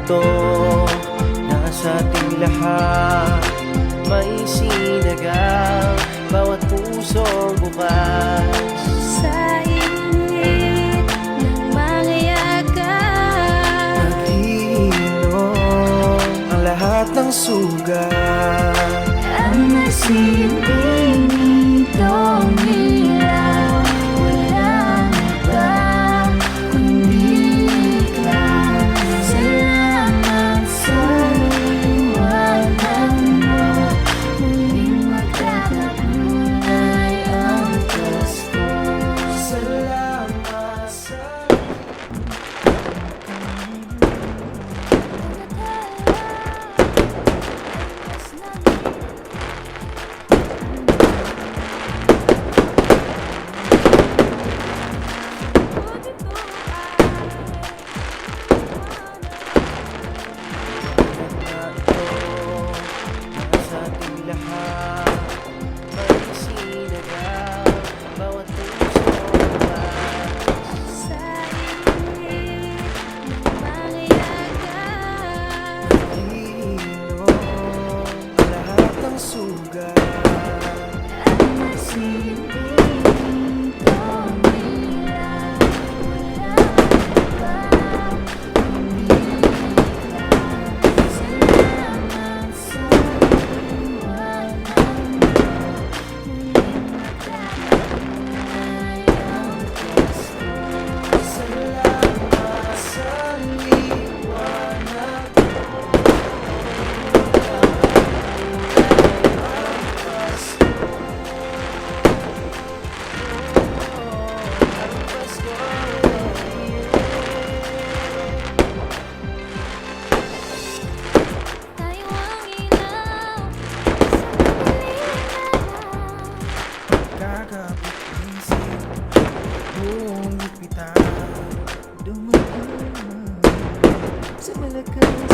ito nasa ating lahat. May sinagang bawat pusong bukas. Sa init ng mga yakan, Naghihilom ang lahat ng sugat. ang nasilbing nitong ilaw, walang iba kundi ikaw. Salamat sa liwanag mo, muling magkakakulay ang gusto. Salamat sa nasa ating lahat. May sinagang bawat pusong bukas. Sa init ng mga yakan, Naghihilom ang lahat ng sugat. ang nasilbing nitong ilaw, walang iba kundi ikaw. Salamat sa liwanag mo, muling magkakakulay ang gusto. Salamat sa liwanag Tayo ang ilaw sa kadiliman. Kakapitisip buong ipitan. Dumating sa malakay.